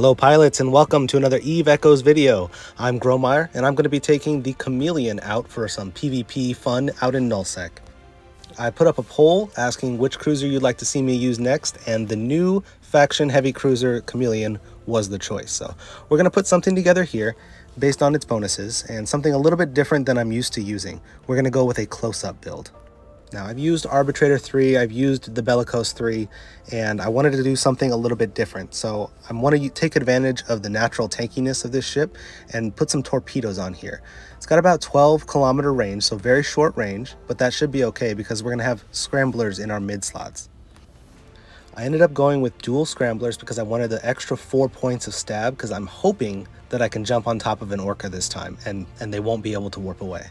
Hello pilots and welcome to another Eve Echoes video. I'm Gromeyer and I'm going to be taking the Chameleon out for some PvP fun out in Nullsec. I put up a poll asking which cruiser you'd like to see me use next, and the new faction heavy cruiser Chameleon was the choice. So we're going to put something together here based on its bonuses and something a little bit different than I'm used to using. We're going to go with a close-up build. Now, I've used Arbitrator 3, I've used the Bellicose 3, and I wanted to do something a little bit different. So I want to take advantage of the natural tankiness of this ship and put some torpedoes on here. It's got about 12-kilometer range, so very short range, but that should be okay because we're going to have scramblers in our mid slots. I ended up going with dual scramblers because I wanted the extra 4 points of stab, because I'm hoping that I can jump on top of an orca this time and they won't be able to warp away.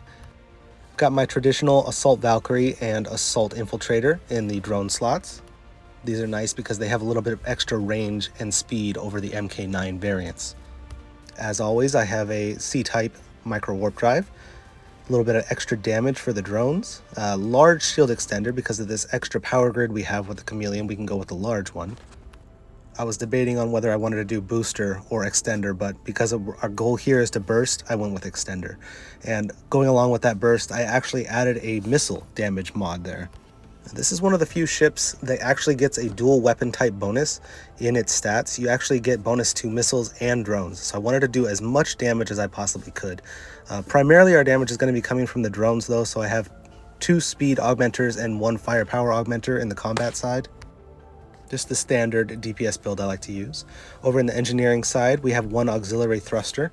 Got my traditional Assault Valkyrie and Assault Infiltrator in the drone slots. These are nice because they have a little bit of extra range and speed over the MK9 variants. As always, I have a C-type micro warp drive, a little bit of extra damage for the drones, a large shield extender. Because of this extra power grid we have with the Chameleon, we can go with the large one. I was debating on whether I wanted to do booster or extender, but because our goal here is to burst, I went with extender. And going along with that burst, I actually added a missile damage mod there. This is one of the few ships that actually gets a dual weapon type bonus in its stats. You actually get bonus to missiles and drones. So I wanted to do as much damage as I possibly could. Primarily our damage is going to be coming from the drones though, so I have 2 speed augmenters and 1 firepower augmenter in the combat side. Just the standard DPS build I like to use. Over in the engineering side, we have 1 auxiliary thruster,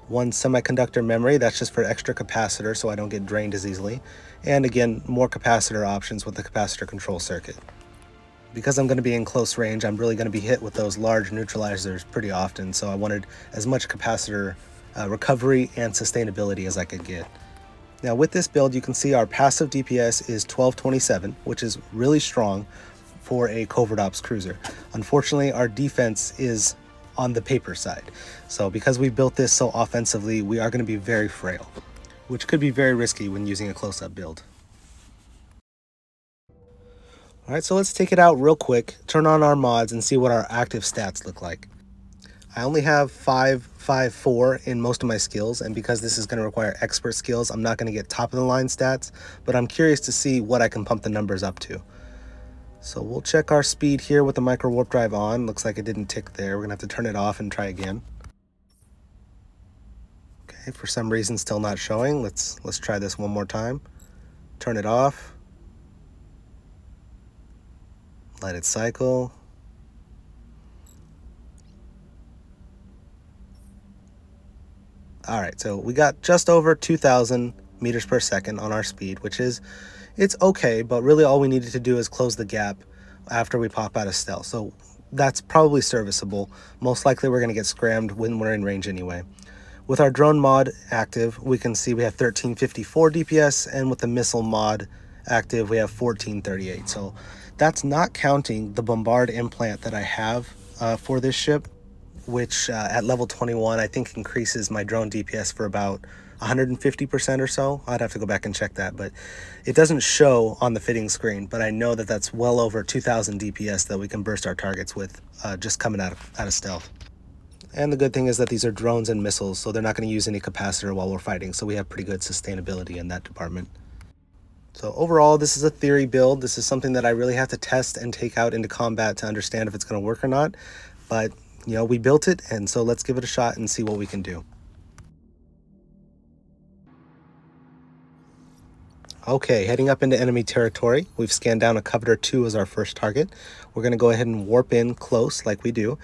1 semiconductor memory, that's just for extra capacitor so I don't get drained as easily, and again, more capacitor options with the capacitor control circuit. Because I'm going to be in close range, I'm really going to be hit with those large neutralizers pretty often, so I wanted as much capacitor recovery and sustainability as I could get. Now with this build, you can see our passive DPS is 1227, which is really strong for a covert ops cruiser. Unfortunately, our defense is on the paper side. So because we built this so offensively, we are going to be very frail, which could be very risky when using a close-up build. All right, so let's take it out real quick, turn on our mods, and see what our active stats look like. I only have 5.4 in most of my skills, and because this is going to require expert skills, I'm not going to get top-of-the-line stats, but I'm curious to see what I can pump the numbers up to. So we'll check our speed here with the micro warp drive on. Looks like it didn't tick there. We're gonna have to turn it off and try again. Okay, for some reason still not showing. Let's try this one more time. Turn it off. Let it cycle. All right, so we got just over 2,000 meters per second on our speed, which is, it's okay, but really all we needed to do is close the gap after we pop out of stealth. So that's probably serviceable. Most likely we're going to get scrammed when we're in range anyway. With our drone mod active, we can see we have 1354 DPS, and with the missile mod active, we have 1438. So that's not counting the bombard implant that I have for this ship, which at level 21, I think increases my drone DPS for about 150% or so. I'd have to go back and check that, but it doesn't show on the fitting screen, but I know that that's well over 2,000 DPS that we can burst our targets with just coming out of stealth. And the good thing is that these are drones and missiles, so they're not going to use any capacitor while we're fighting, so we have pretty good sustainability in that department. So overall, this is a theory build. This is something that I really have to test and take out into combat to understand if it's going to work or not, but you know, we built it, and so let's give it a shot and see what we can do. Okay, heading up into enemy territory. We've scanned down a Covetor 2 as our first target. We're going to go ahead and warp in close like we do.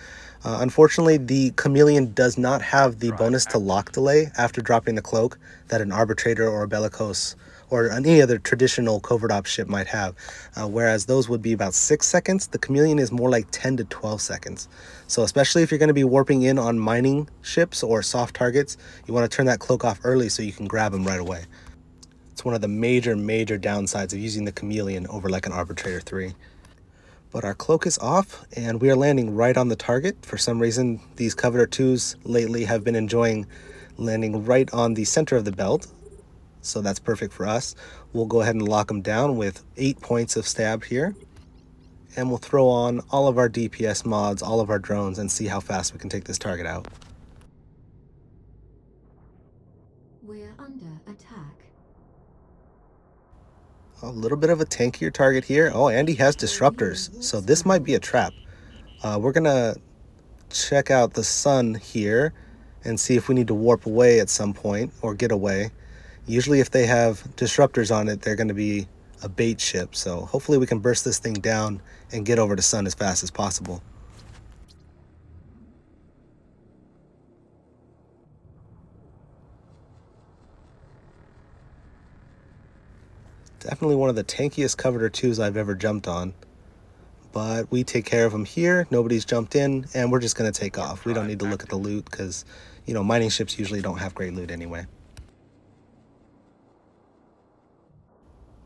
Unfortunately, the Chameleon does not have the bonus to lock delay after dropping the cloak that an Arbitrator or a Bellicose or any other traditional covert ops ship might have. Whereas those would be about 6 seconds, the Chameleon is more like 10 to 12 seconds. So especially if you're going to be warping in on mining ships or soft targets, you want to turn that cloak off early so you can grab them right away. It's one of the major downsides of using the Chameleon over like an Arbitrator 3. But our cloak is off and we are landing right on the target. For some reason, these Covetor 2s lately have been enjoying landing right on the center of the belt. So that's perfect for us. We'll go ahead and lock them down with 8 points of stab here. and we'll throw on all of our DPS mods, all of our drones, and see how fast we can take this target out. We're under attack. A little bit of a tankier target here. Oh, and he has disruptors, so this might be a trap. We're gonna check out the sun here and see if we need to warp away at some point or get away. Usually if they have disruptors on it, they're going to be a bait ship, so hopefully we can burst this thing down and get over to sun as fast as possible. Definitely one of the tankiest Covetor 2s I've ever jumped on. But we take care of them here. Nobody's jumped in, and we're just going to take off. We don't need to look at the loot because, you know, mining ships usually don't have great loot anyway.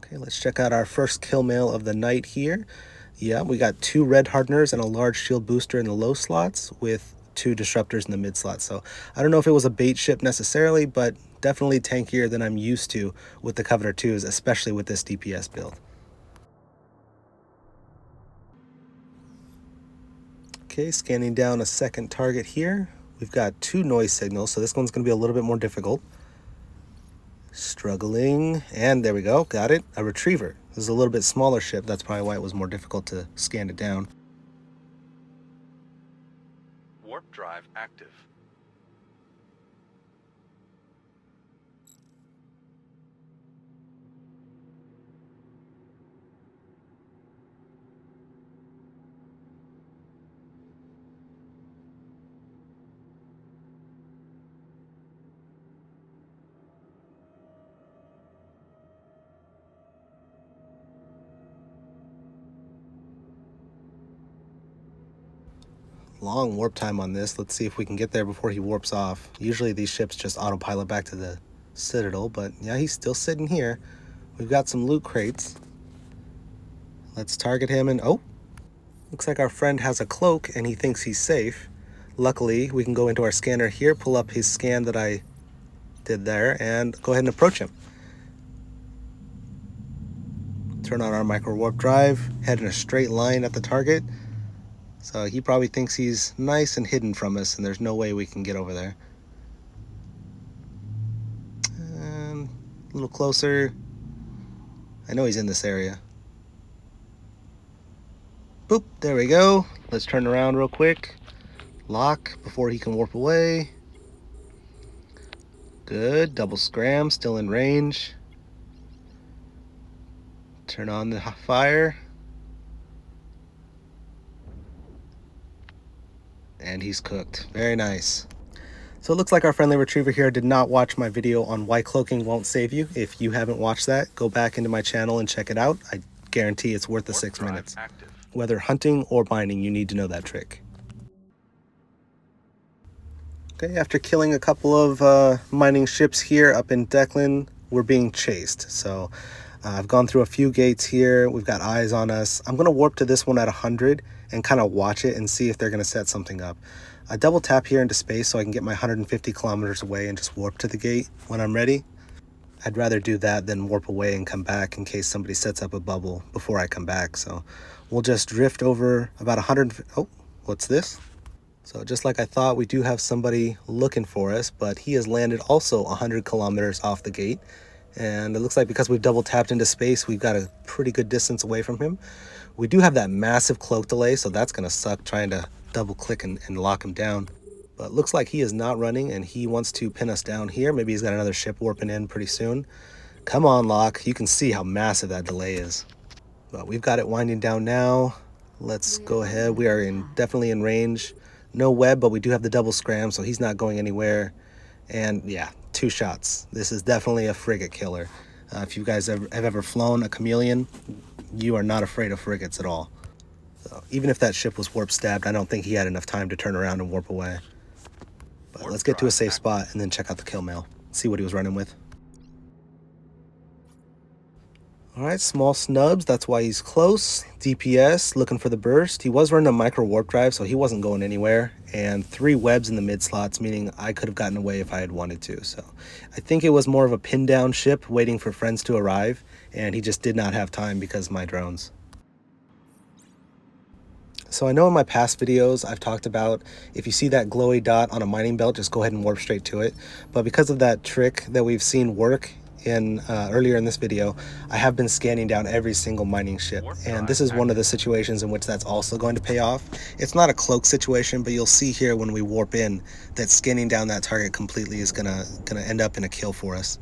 Okay, let's check out our first kill mail of the night here. Yeah, we got 2 red hardeners and a large shield booster in the low slots with 2 disruptors in the mid slots. So I don't know if it was a bait ship necessarily, but definitely tankier than I'm used to with the Covetor 2s, especially with this DPS build. Okay, scanning down a second target here. We've got 2 noise signals, so this one's going to be a little bit more difficult. Struggling, and there we go, got it. A retriever. This is a little bit smaller ship, that's probably why it was more difficult to scan it down. Warp drive active. Long warp time on this. Let's see if we can get there before he warps off. Usually these ships just autopilot back to the Citadel, but yeah, he's still sitting here. We've got some loot crates. Let's target him, and oh, looks like our friend has a cloak and he thinks he's safe. Luckily, we can go into our scanner here, pull up his scan that I did there, and go ahead and approach him. Turn on our micro warp drive, head in a straight line at the target. So he probably thinks he's nice and hidden from us, and there's no way we can get over there. And a little closer. I know he's in this area. Boop, there we go. Let's turn around real quick. Lock before he can warp away. Good, double scram, still in range. Turn on the fire. And he's cooked. Very nice. So it looks like our friendly retriever here did not watch my video on why cloaking won't save you. If you haven't watched that, go back into my channel and check it out. I guarantee it's worth the 6 minutes. Whether hunting or mining, you need to know that trick. Okay, after killing a couple of mining ships here up in Declan, we're being chased. So I've gone through a few gates here. We've got eyes on us. I'm going to warp to this one at 100 and kind of watch it and see if they're going to set something up. I double tap here into space so I can get my 150 kilometers away and just warp to the gate when I'm ready. I'd rather do that than warp away and come back in case somebody sets up a bubble before I come back. So we'll just drift over about 100. Oh, what's this? So just like I thought, we do have somebody looking for us, but he has landed also 100 kilometers off the gate. And it looks like because we've double tapped into space, we've got a pretty good distance away from him. We do have that massive cloak delay, so that's going to suck trying to double click and lock him down. But looks like he is not running and he wants to pin us down here. Maybe he's got another ship warping in pretty soon. Come on, Lock. You can see how massive that delay is. But we've got it winding down now. Let's go ahead. We are definitely in range. No web, but we do have the double scram, so he's not going anywhere. And yeah, 2 shots. This is definitely a frigate killer. If you guys have ever flown a Chameleon, you are not afraid of frigates at all. So even if that ship was warp stabbed, I don't think he had enough time to turn around and warp away. But let's get to a safe spot and then check out the kill mail. See what he was running with. Alright, small snubs, that's why he's close. DPS, looking for the burst. He was running a micro warp drive, so he wasn't going anywhere. And 3 webs in the mid slots, meaning I could have gotten away if I had wanted to. So I think it was more of a pin down ship waiting for friends to arrive, and he just did not have time because of my drones. So I know in my past videos I've talked about if you see that glowy dot on a mining belt, just go ahead and warp straight to it. But because of that trick that we've seen work in earlier in this video, I have been scanning down every single mining ship, and this is one of the situations in which that's also going to pay off. It's not a cloak situation, but you'll see here when we warp in that scanning down that target completely is gonna end up in a kill for us.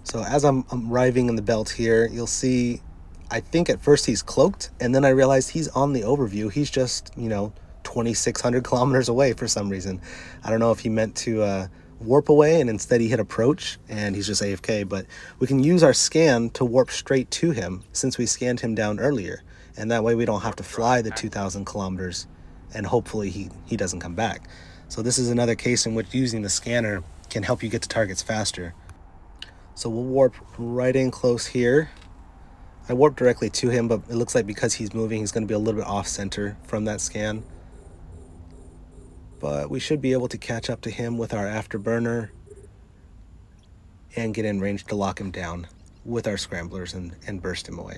So as I'm arriving in the belt here, you'll see, I think at first he's cloaked, and then I realized he's on the overview. He's just, 2,600 kilometers away for some reason. I don't know if he meant to warp away and instead he hit approach and he's just AFK, but we can use our scan to warp straight to him since we scanned him down earlier. And that way we don't have to fly the 2,000 kilometers and hopefully he doesn't come back. So this is another case in which using the scanner can help you get to targets faster. So we'll warp right in close here. I warped directly to him, but it looks like because he's moving, he's going to be a little bit off center from that scan. But we should be able to catch up to him with our afterburner and get in range to lock him down with our scramblers and burst him away.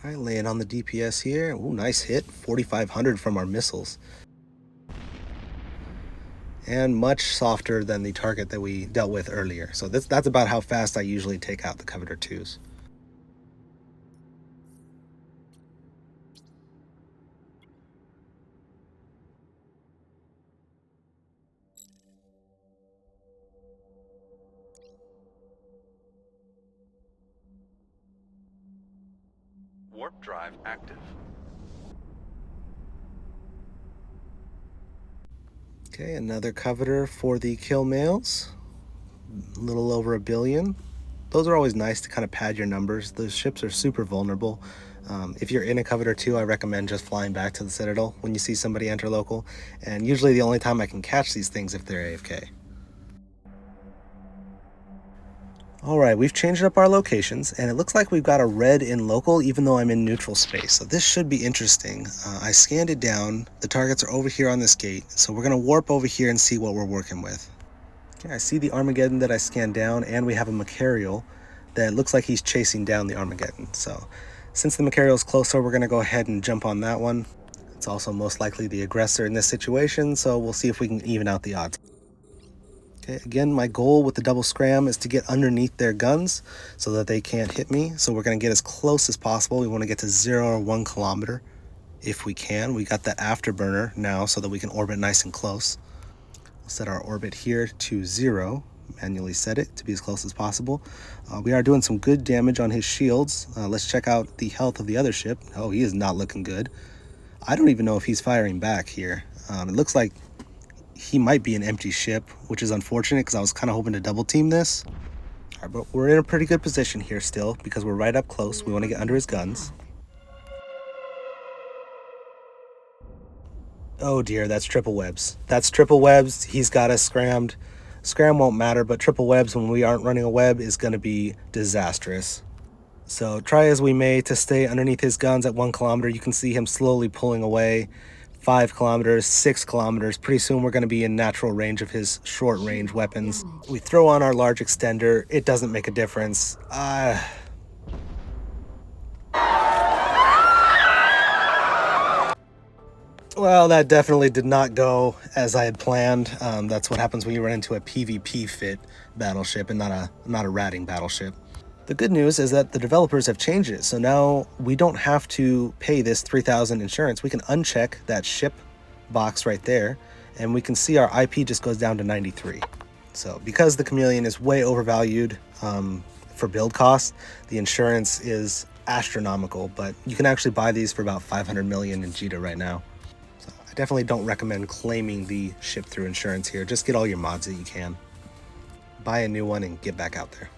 All right, laying on the DPS here. Ooh, nice hit, 4,500 from our missiles. And much softer than the target that we dealt with earlier. So that's about how fast I usually take out the Covetor 2s. Warp drive active. Okay, another Covetor for the kill mails. A little over 1 billion. Those are always nice to kind of pad your numbers. Those ships are super vulnerable. If you're in a Covetor 2, I recommend just flying back to the Citadel when you see somebody enter local. And usually the only time I can catch these things if they're AFK. Alright, we've changed up our locations, and it looks like we've got a red in local even though I'm in neutral space. So this should be interesting. I scanned it down. The targets are over here on this gate. So we're going to warp over here and see what we're working with. Okay, I see the Armageddon that I scanned down, and we have a Macarial that looks like he's chasing down the Armageddon. So since the Macarial's closer, we're going to go ahead and jump on that one. It's also most likely the aggressor in this situation, so we'll see if we can even out the odds. Okay, again, my goal with the double scram is to get underneath their guns so that they can't hit me. So we're going to get as close as possible. We want to get to 0 or 1 kilometer if we can. We got that afterburner now so that we can orbit nice and close. We'll set our orbit here to 0, manually set it to be as close as possible. We are doing some good damage on his shields. Let's check out the health of the other ship. Oh, he is not looking good. I don't even know if he's firing back here. It looks like he might be an empty ship, which is unfortunate because I was kind of hoping to double team this. All right, but we're in a pretty good position here still because we're right up close. We want to get under his guns. Oh dear, that's triple webs. That's triple webs. He's got us scrammed. Scram won't matter, but triple webs when we aren't running a web is going to be disastrous. So try as we may to stay underneath his guns at 1 kilometer. You can see him slowly pulling away. 5 kilometers, 6 kilometers. Pretty soon we're going to be in natural range of his short range weapons. We throw on our large extender. It doesn't make a difference. Well, that definitely did not go as I had planned. That's what happens when you run into a PvP fit battleship and not a ratting battleship. The good news is that the developers have changed it, so now we don't have to pay this 3,000 insurance. We can uncheck that ship box right there, and we can see our IP just goes down to 93. So because the Chameleon is way overvalued for build costs, the insurance is astronomical, but you can actually buy these for about 500 million in JITA right now. So I definitely don't recommend claiming the ship through insurance here. Just get all your mods that you can. Buy a new one and get back out there.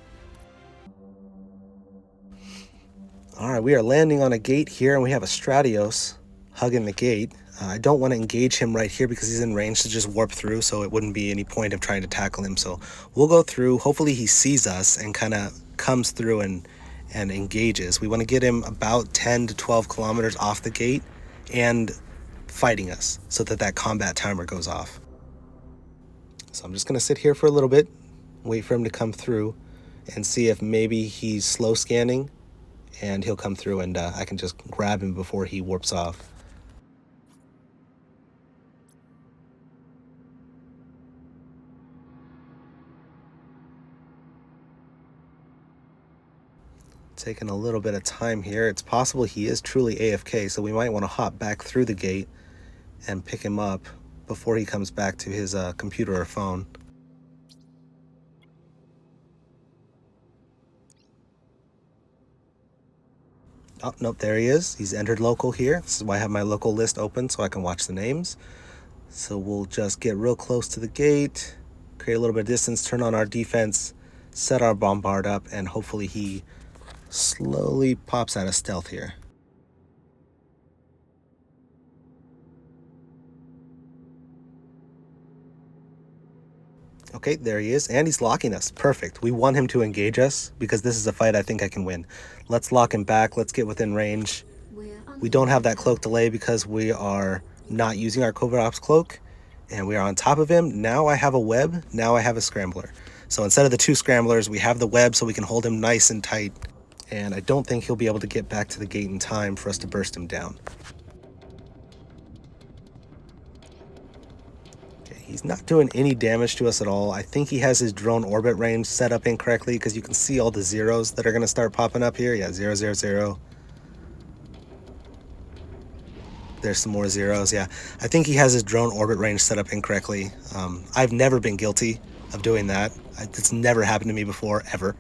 All right, we are landing on a gate here, and we have a Stratios hugging the gate. I don't want to engage him right here because he's in range to just warp through, so it wouldn't be any point of trying to tackle him. So we'll go through. Hopefully he sees us and kind of comes through and and engages. We want to get him about 10 to 12 kilometers off the gate and fighting us so that that combat timer goes off. So I'm just going to sit here for a little bit, wait for him to come through, and see if maybe he's slow scanning and he'll come through and I can just grab him before he warps off. Taking a little bit of time here. It's possible he is truly AFK, so we might want to hop back through the gate and pick him up before he comes back to his computer or phone. Oh, nope, there he is. He's entered local here. This is why I have my local list open so I can watch the names. So we'll just get real close to the gate, create a little bit of distance, turn on our defense, set our bombard up, and hopefully he slowly pops out of stealth here. Okay, there he is, and he's locking us. Perfect. We want him to engage us because this is a fight I think I can win. Let's lock him back. Let's get within range. We don't have that cloak delay because we are not using our covert ops cloak, and we are on top of him. Now I have a web. Now I have a scrambler. So instead of the 2 scramblers, we have the web so we can hold him nice and tight. And I don't think he'll be able to get back to the gate in time for us to burst him down. He's not doing any damage to us at all. I think he has his drone orbit range set up incorrectly because you can see all the zeros that are going to start popping up here. Yeah, 0, 0, 0. There's some more zeros. Yeah, I think he has his drone orbit range set up incorrectly. I've never been guilty of doing that. It's never happened to me before, ever.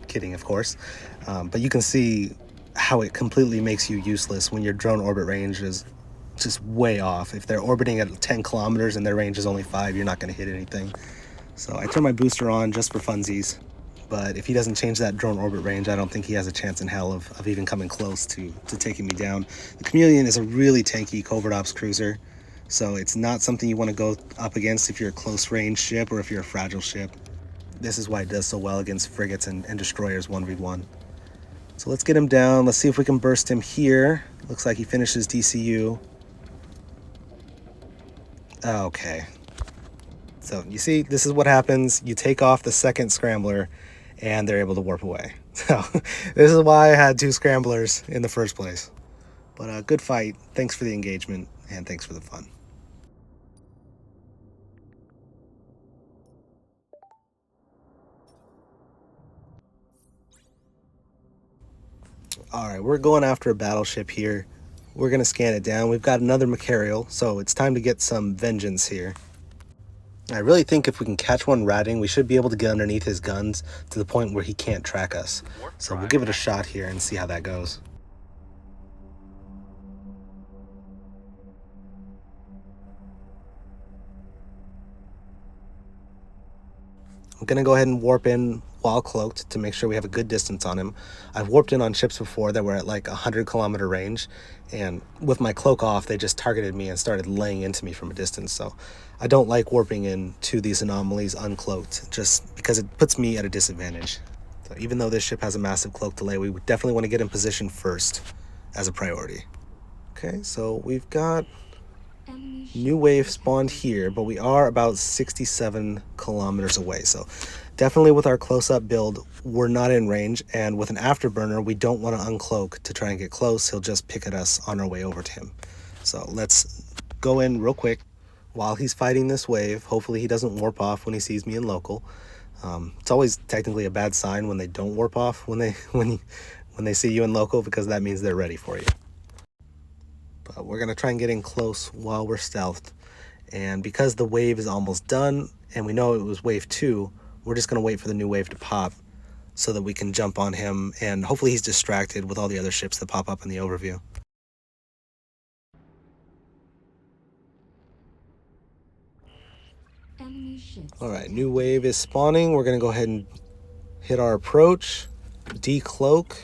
Kidding, of course. But you can see how it completely makes you useless when your drone orbit range is just way off. If they're orbiting at 10 kilometers and their range is only 5, you're not going to hit anything. So I turn my booster on just for funsies, but if he doesn't change that drone orbit range, I don't think he has a chance in hell of even coming close to taking me down. The Chameleon is a really tanky covert ops cruiser, so it's not something you want to go up against if you're a close range ship or if you're a fragile ship. This is why it does so well against frigates and destroyers 1v1. So let's get him down. Let's see if we can burst him here. Looks like he finishes DCU. Okay, so you see, this is what happens. You take off the second scrambler and they're able to warp away. So this is why I had 2 scramblers in the first place. But good fight. Thanks for the engagement and thanks for the fun. All right, we're going after a battleship here. We're going to scan it down. We've got another Macarial, so it's time to get some vengeance here. I really think if we can catch one ratting, we should be able to get underneath his guns to the point where he can't track us. So we'll give it a shot here and see how that goes. I'm going to go ahead and warp in while cloaked to make sure we have a good distance on him. I've warped in on ships before that were at like 100-kilometer range, and with my cloak off, they just targeted me and started laying into me from a distance. So I don't like warping into these anomalies uncloaked, just because it puts me at a disadvantage. So even though this ship has a massive cloak delay, we would definitely want to get in position first as a priority. Okay, so we've got new wave spawned here, but we are about 67 kilometers away. So definitely with our close-up build, we're not in range, and with an afterburner, we don't want to uncloak to try and get close. He'll just pick at us on our way over to him. So let's go in real quick while he's fighting this wave. Hopefully he doesn't warp off when he sees me in local. It's always technically a bad sign when they don't warp off when they see you in local, because that means they're ready for you. But we're going to try and get in close while we're stealthed. And because the wave is almost done, and we know it was wave 2, we're just going to wait for the new wave to pop so that we can jump on him. And hopefully he's distracted with all the other ships that pop up in the overview. All right, new wave is spawning. We're going to go ahead and hit our approach, decloak,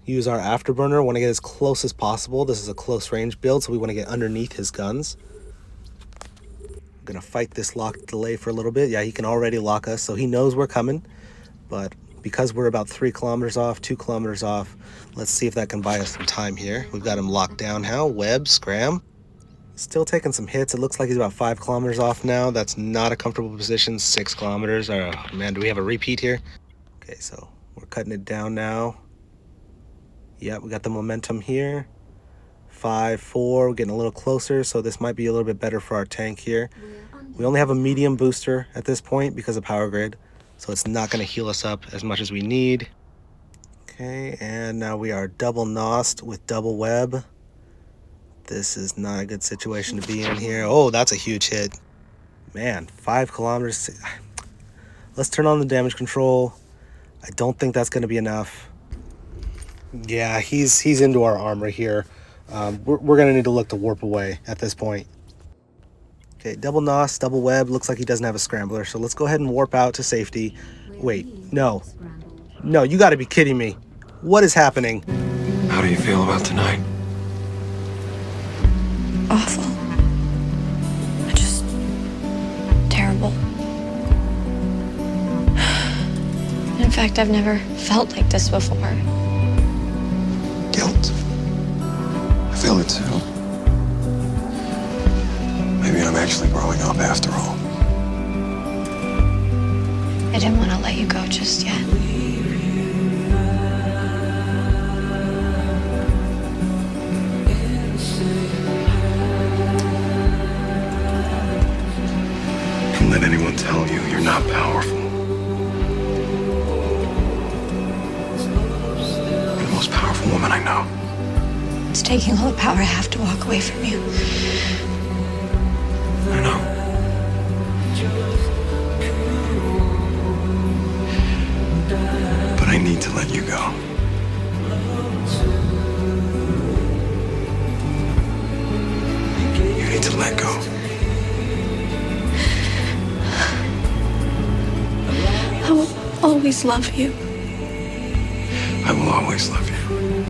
use our afterburner. Want to get as close as possible. This is a close range build, so we want to get underneath his guns. I'm gonna fight this lock delay for a little bit. Yeah, he can already lock us, so he knows we're coming, but because we're about 3 kilometers off, 2 kilometers off. Let's see if that can buy us some time here. We've got him locked down now. Web, scram. Still taking some hits. It looks like he's about 5 kilometers off now. That's not a comfortable position. 6 kilometers. Oh, man, do we have a repeat here? Okay, so we're cutting it down now. Yeah, we got the momentum here. 5, 4, we're getting a little closer, so this might be a little bit better for our tank here. We only have a medium booster at this point because of power grid, so it's not going to heal us up as much as we need. Okay, and now we are double nosed with double web. This is not a good situation to be in here. Oh, that's a huge hit. Man, 5 kilometers. Let's turn on the damage control. I don't think that's going to be enough. Yeah, he's into our armor here. We're going to need to look to warp away at this point. Okay, double nos, double web. Looks like he doesn't have a scrambler, so let's go ahead and warp out to safety. Wait, no. No, you got to be kidding me. What is happening? How do you feel about tonight? Awful. Just terrible. In fact, I've never felt like this before. Guilt. I feel it too. Maybe I'm actually growing up after all. I didn't want to let you go just yet. Don't let anyone tell you you're not powerful. You're the most powerful woman I know. It's taking all the power I have to walk away from you. I know. But I need to let you go. You need to let go. I will always love you. I will always love you.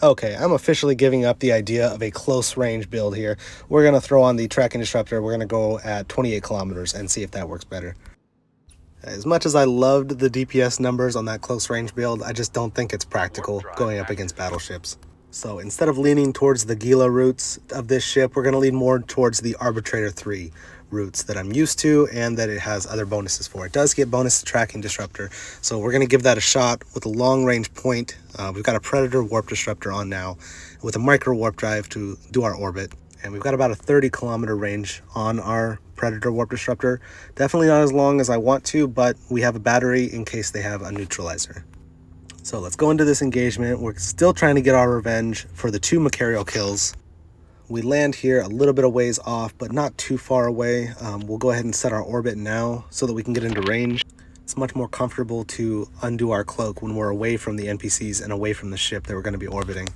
Okay, I'm officially giving up the idea of a close range build here. We're going to throw on the tracking disruptor. We're going to go at 28 kilometers and see if that works better. As much as I loved the DPS numbers on that close range build, I just don't think it's practical going up against battleships. So instead of leaning towards the Gila routes of this ship, we're going to lean more towards the Arbitrator 3 routes that I'm used to and that it has other bonuses for. It does get bonus to tracking disruptor, so we're going to give that a shot with a long range point. We've got a Predator warp disruptor on now with a micro warp drive to do our orbit, and we've got about a 30 kilometer range on our Predator warp disruptor. Definitely not as long as I want to, but we have a battery in case they have a neutralizer. So let's go into this engagement. We're still trying to get our revenge for the 2 Macarial kills. We land here a little bit of ways off, but not too far away. We'll go ahead and set our orbit now so that we can get into range. It's much more comfortable to undo our cloak when we're away from the NPCs and away from the ship that we're going to be orbiting.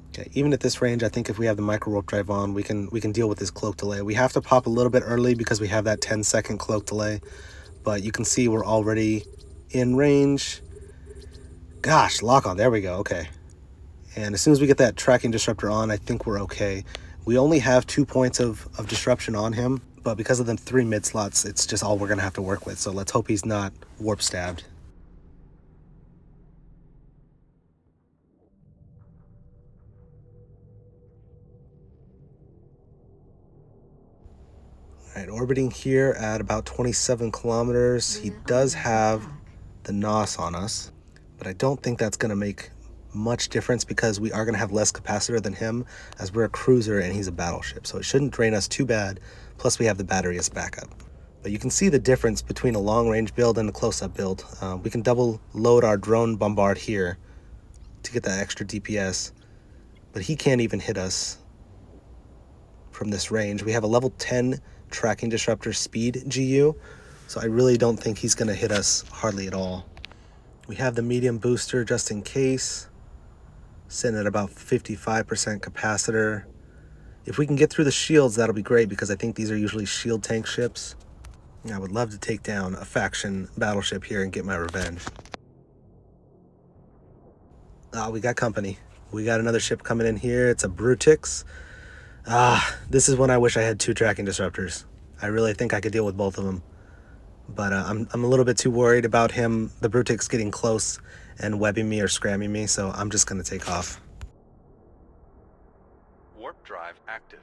Okay, even at this range, I think if we have the micro warp drive on, we can deal with this cloak delay. We have to pop a little bit early because we have that 10-second cloak delay, but you can see we're already in range. Gosh, lock on, there we go, okay. And as soon as we get that tracking disruptor on, I think we're okay. We only have 2 points of disruption on him, but because of the 3 mid slots, it's just all we're gonna have to work with. So let's hope he's not warp stabbed. All right, orbiting here at about 27 kilometers. He does have the NOS on us, but I don't think that's gonna make much difference because we are going to have less capacitor than him as we're a cruiser and he's a battleship, so it shouldn't drain us too bad. Plus we have the battery as backup. But you can see the difference between a long range build and a close-up build. We can double load our drone bombard here to get that extra DPS, but he can't even hit us from this range. We have a level 10 tracking disruptor speed GU, so I really don't think he's going to hit us hardly at all. We have the medium booster just in case, sitting at about 55% capacitor. If we can get through the shields, that'll be great because I think these are usually shield tank ships. I would love to take down a faction battleship here and get my revenge. We got company. We got another ship coming in here. It's a Brutix. This is when I wish I had 2 tracking disruptors. I really think I could deal with both of them. But I'm a little bit too worried about him, the Brutix, getting close and webbing me or scramming me, so I'm just going to take off. Warp drive active.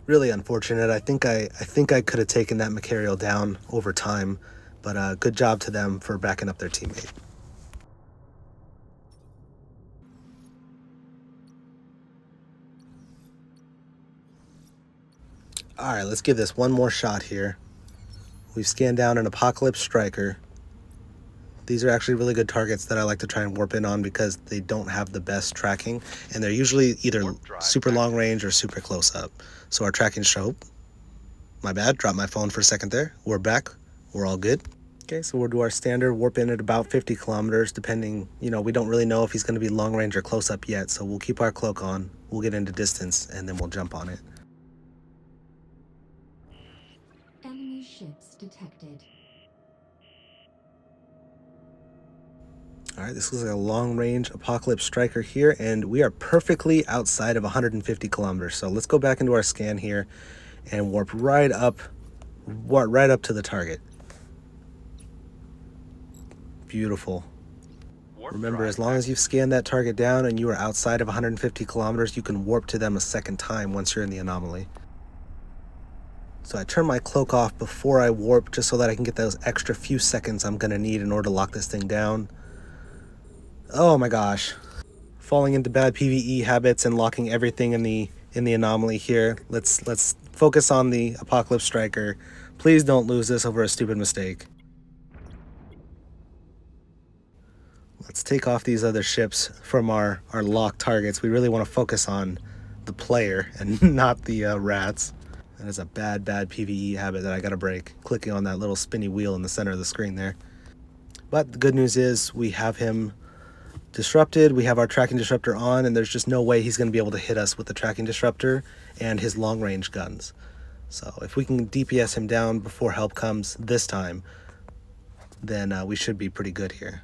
Really unfortunate. I think I could have taken that Macarial down over time, but good job to them for backing up their teammate. All right, let's give this one more shot here. We've scanned down an Apocalypse Striker. These are actually really good targets that I like to try and warp in on because they don't have the best tracking, and they're usually either super long range or super close up. So our tracking show. My bad, dropped my phone for a second there. We're back. We're all good. Okay, so we'll do our standard warp in at about 50 kilometers, depending, we don't really know if he's going to be long range or close up yet, so we'll keep our cloak on. We'll get into distance, and then we'll jump on it. Enemy ships detected. All right, this looks like a long-range Apocalypse Striker here, and we are perfectly outside of 150 kilometers. So let's go back into our scan here and warp right up to the target. Beautiful. Remember, as long as you've scanned that target down and you are outside of 150 kilometers, you can warp to them a second time once you're in the anomaly. So I turn my cloak off before I warp just so that I can get those extra few seconds I'm going to need in order to lock this thing down. Oh my gosh. Falling into bad PvE habits and locking everything in the anomaly here. Let's focus on the Apocalypse Striker. Please don't lose this over a stupid mistake. Let's take off these other ships from our locked targets. We really want to focus on the player and not the rats. That is a bad PvE habit that I gotta break. Clicking on that little spinny wheel in the center of the screen there. But the good news is we have him disrupted. We have our tracking disruptor on, and there's just no way he's going to be able to hit us with the tracking disruptor and his long range guns. So if we can DPS him down before help comes this time, then we should be pretty good here.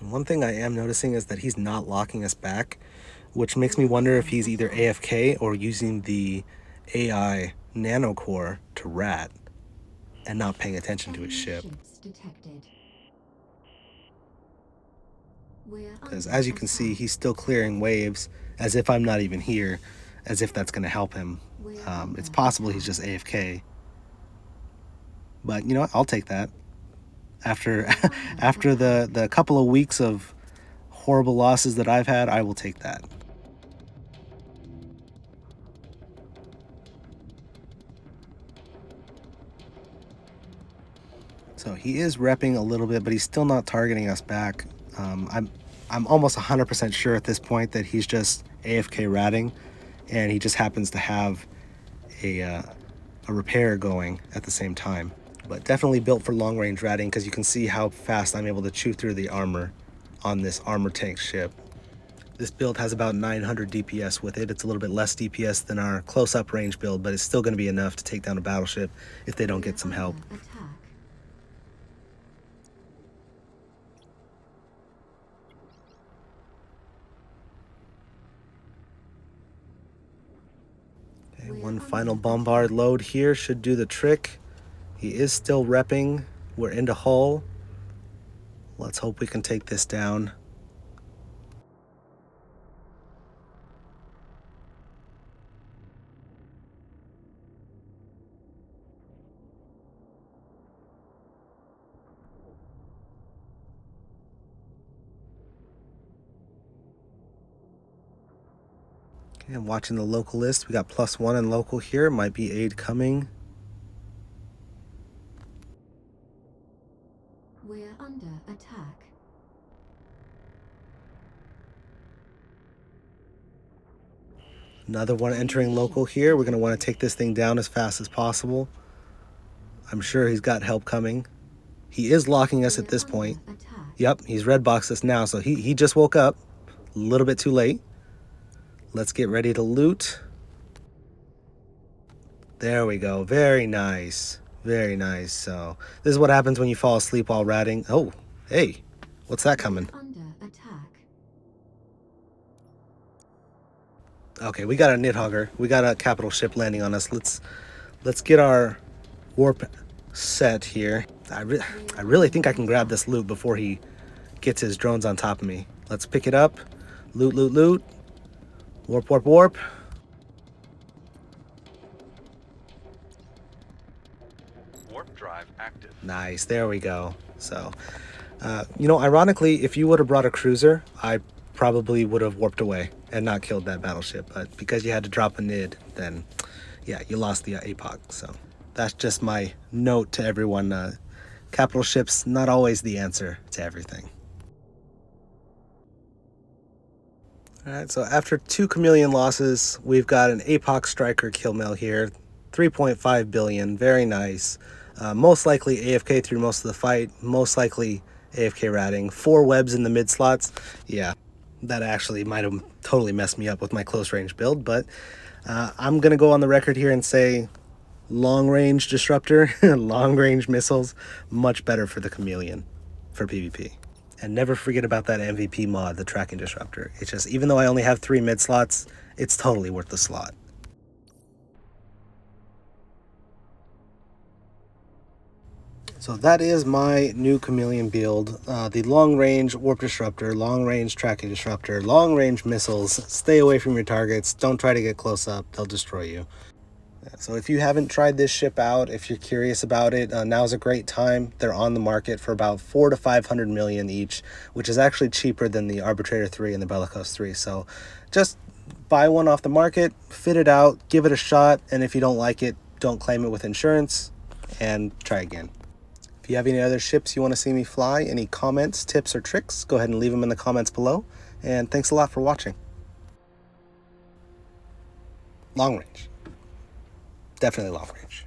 One thing I am noticing is that he's not locking us back, which makes me wonder if he's either AFK or using the AI nano core to rat and not paying attention to his ship. Because as you can see, he's still clearing waves as if I'm not even here, as if that's going to help him. It's possible he's just AFK. But you know what? I'll take that. After the couple of weeks of horrible losses that I've had, I will take that. So he is repping a little bit, but he's still not targeting us back. I'm almost 100% sure at this point that he's just AFK ratting, and he just happens to have a repair going at the same time. But definitely built for long range ratting, because you can see how fast I'm able to chew through the armor on this armor tank ship. This build has about 900 DPS with it. It's a little bit less DPS than our close-up range build, but it's still going to be enough to take down a battleship if they don't get some help. Okay, one final bombard load here should do the trick. He is still repping. We're into hull. Let's hope we can take this down. Okay, I'm watching the local list. We got +1 in local here. Might be aid coming. We're under attack. Another one entering local here. We're going to want to take this thing down as fast as possible. I'm sure he's got help coming. He is locking us at this point. Attack. Yep, he's red boxed us now, so he just woke up. A little bit too late. Let's get ready to loot. There we go. Very nice. Very nice. So this is what happens when you fall asleep while ratting. Oh, hey, what's that coming? Under attack. Okay, we got a Nidhogger. We got a capital ship landing on us. Let's get our warp set here. I really think I can grab this loot before he gets his drones on top of me. Let's pick it up. Loot, loot, loot. Warp, warp, warp. Warp drive active. Nice, there we go. So, you know, ironically, if you would have brought a cruiser, I probably would have warped away and not killed that battleship. But because you had to drop a nid, then, yeah, you lost the APOC. So that's just my note to everyone. Capital ships, not always the answer to everything. All right, so after 2 Chameleon losses, we've got an APOC striker kill mill here. 3.5 billion, very nice. Most likely AFK through most of the fight, most likely AFK ratting. 4 webs in the mid slots. Yeah, that actually might have totally messed me up with my close range build, but I'm going to go on the record here and say long range disruptor, long range missiles, much better for the Chameleon for PvP. And never forget about that MVP mod, the tracking disruptor. It's just, even though I only have 3 mid slots, it's totally worth the slot. So that is my new Chameleon build. The long range warp disruptor, long range tracking disruptor, long range missiles. Stay away from your targets. Don't try to get close up. They'll destroy you. So if you haven't tried this ship out, if you're curious about it, now's a great time. They're on the market for about 400 to 500 million each, which is actually cheaper than the Arbitrator 3 and the Bellicose 3. So just buy one off the market, fit it out, give it a shot, and if you don't like it, don't claim it with insurance, and try again. If you have any other ships you want to see me fly, any comments, tips, or tricks, go ahead and leave them in the comments below. And thanks a lot for watching. Long range. Definitely long range.